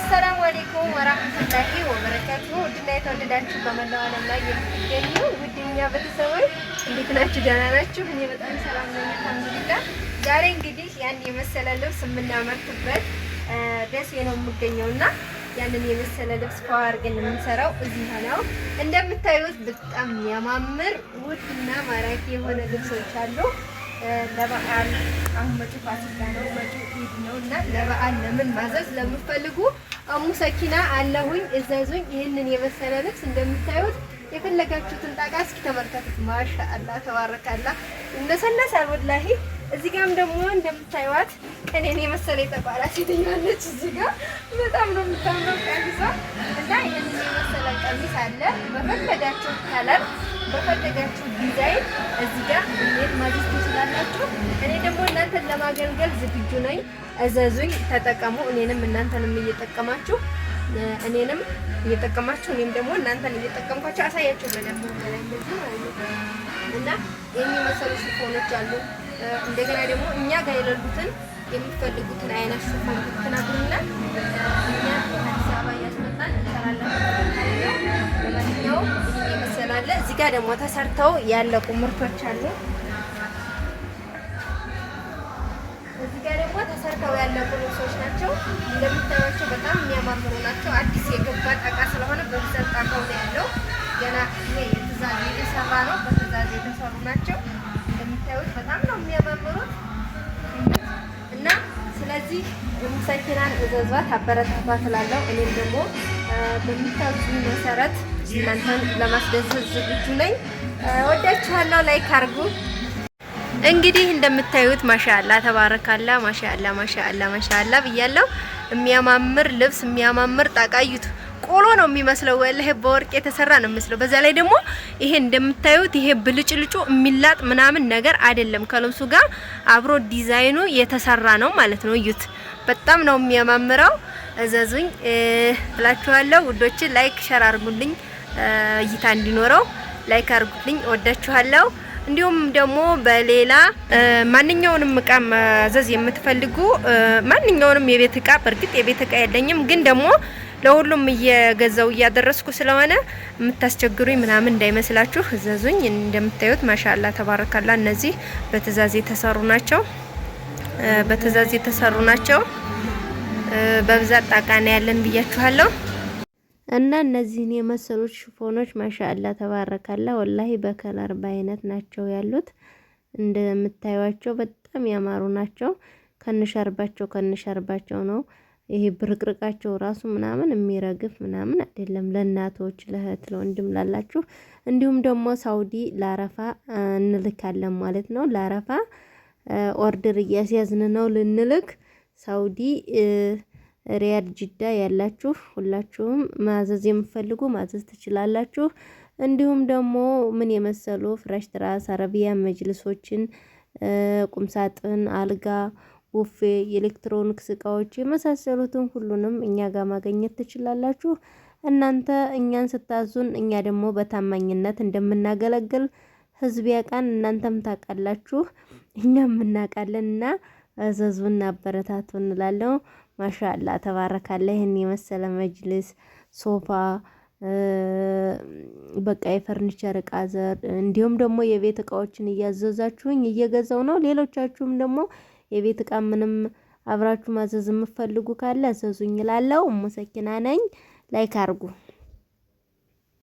አሰላሙ አለይኩም ወራህመቱላሂ ወበረካቱሁ። ውድና የተወደዳችሁ በመላው ዓለም ላይ የምትገኙ ውድኛ ቤተሰቦች እንዴት ናችሁ? ደህና ናችሁ? እኔ በጣም ሰላም ነኝ አልሐምዱሊላህ። ዛሬ እንግዲህ ያን የመሰለ ልብስ የምናመርትበት ደሴ ነው የምገኘውና ያንን የመሰለ ልብስ አድርገን የምንሰራው እዚህ ነው። እንደምታዩት በጣም የሚያማምር ውድና ማራኪ የሆነ ልብሶች አሉ። ለበዓል አሁን መጪው ፋሲካ ነው፣ መጪው ኢድ ነው እና ለበዓል ለምን ማዘዝ ለምትፈልጉ አሙ ሰኪና አለሁኝ፣ እዘዙኝ። ይህንን የመሰለ ልብስ እንደምታዩት የፈለጋችሁትን ጣቃ እስኪ ተመልከቱት። ማሻአላህ ተባረካላ እንደሰነሳል ወላሂ። እዚህ ጋርም ደግሞ እንደምታዩት እኔን የመሰለ የተባላ ሴትዮዋለች። እዚህ ጋር በጣም ነው የምታምረው ቀሚሷ እና ይህንን የመሰለ ቀሚስ አለ በፈለጋችሁት ከለር በፈለጋችሁ ዲዛይን እዚህ ጋር እንዴት ማግኘት ትችላላችሁ። እኔ ደግሞ እናንተን ለማገልገል ዝግጁ ነኝ። እዘዙኝ፣ ተጠቀሙ። እኔንም እናንተንም እየጠቀማችሁ እኔንም እየጠቀማችሁ እኔም ደግሞ እናንተን እየጠቀምኳችሁ አሳያችሁ በደንብ እንደዚህ ማለት ነው። እና የሚመሰሉ ሽፎኖች አሉ። እንደገና ደግሞ እኛ ጋር የሌሉትን የምትፈልጉትን አይነት ሽፎን ብትነግሩና እኛ አዲስ አበባ እያስመጣን እንሰራለን። ለማንኛውም ይመስላል። እዚህ ጋር ደግሞ ተሰርተው ያለቁ ምርቶች አሉ። እዚህ ጋር ደግሞ ተሰርተው ያለቁ ልብሶች ናቸው። እንደምታዩቸው በጣም የሚያማምሩ ናቸው። አዲስ የገባ ጣቃ ስለሆነ በብዛት ጣቃው ነው ያለው። ገና ይሄ የትእዛዝ የተሰራ ነው። በትእዛዝ የተሰሩ ናቸው። እንደምታዩት በጣም ነው የሚያማምሩት እና ስለዚህ ሙሰኪናን እዘዟት፣ አበረታቷት እላለሁ። እኔም ደግሞ በሚታዙኝ መሰረት እናንተን ለማስደሰት ዝግጁ ነኝ። ወዳችኋለሁ። ላይክ አድርጉ። እንግዲህ እንደምታዩት ማሻአላ ተባረካላ፣ ማሻአላ ማሻአላ ማሻአላ ብያለሁ። የሚያማምር ልብስ የሚያማምር ጣቃዩት ቆሎ ነው የሚመስለው። ወላሂ በወርቅ የተሰራ ነው የሚመስለው። በዛ ላይ ደግሞ ይሄ እንደምታዩት ይሄ ብልጭልጩ የሚላጥ ምናምን ነገር አይደለም። ከልብሱ ጋር አብሮ ዲዛይኑ የተሰራ ነው ማለት ነው። እዩት፣ በጣም ነው የሚያማምረው። እዘዙኝ እላችኋለሁ ውዶች። ላይክ ሸር አድርጉልኝ፣ እይታ እንዲኖረው ላይክ አድርጉልኝ። ወዳችኋለሁ። እንዲሁም ደግሞ በሌላ ማንኛውንም እቃ ማዘዝ የምትፈልጉ ማንኛውንም የቤት እቃ፣ በእርግጥ የቤት እቃ የለኝም ግን ደግሞ ለሁሉም እየገዛው እያደረስኩ ስለሆነ የምታስቸግሩኝ ምናምን እንዳይመስላችሁ እዘዙኝ። እንደምታዩት ማሻአላ ተባረካላ። እነዚህ በትእዛዝ የተሰሩ ናቸው። በትእዛዝ የተሰሩ ናቸው። በብዛት ጣቃ ነው ያለን ብያችኋለሁ። እና እነዚህን የመሰሉት ሽፎኖች ማሻአላ ተባረካላ ወላሂ በከለር በአይነት ናቸው ያሉት። እንደምታዩቸው በጣም ያማሩ ናቸው። ከነሸርባቸው ነው። ይሄ ብርቅርቃቸው ራሱ ምናምን የሚረግፍ ምናምን አይደለም። ለእናቶች ለእህት ለወንድም ላላችሁ እንዲሁም ደግሞ ሳውዲ ላረፋ እንልካለን ማለት ነው። ላረፋ ኦርደር እያስያዝን ነው ልንልክ። ሳውዲ ሪያድ ጅዳ ያላችሁ ሁላችሁም ማዘዝ የምትፈልጉ ማዘዝ ትችላላችሁ። እንዲሁም ደግሞ ምን የመሰሉ ፍራሽ ትራስ፣ አረቢያ መጅልሶችን፣ ቁምሳጥን፣ አልጋ፣ ቡፌ፣ የኤሌክትሮኒክስ እቃዎች የመሳሰሉትን ሁሉንም እኛ ጋር ማግኘት ትችላላችሁ። እናንተ እኛን ስታዙን እኛ ደግሞ በታማኝነት እንደምናገለግል ህዝብ ያውቃን፣ እናንተም ታውቃላችሁ፣ እኛም እናውቃለንና አዘዙን፣ አበረታቱን እንላለሁ። ማሻአላ ተባረካላ። ይሄን የመሰለ መጅልስ፣ ሶፋ፣ በቃ የፈርኒቸር እቃ ዘር እንዲሁም ደግሞ የቤት እቃዎችን እያዘዛችሁኝ እየገዛው ነው። ሌሎቻችሁም ደግሞ የቤት እቃ ምንም አብራችሁ ማዘዝ የምትፈልጉ ካለ አዘዙኝ እላለሁ። ሙሰኪና ነኝ። ላይክ አድርጉ።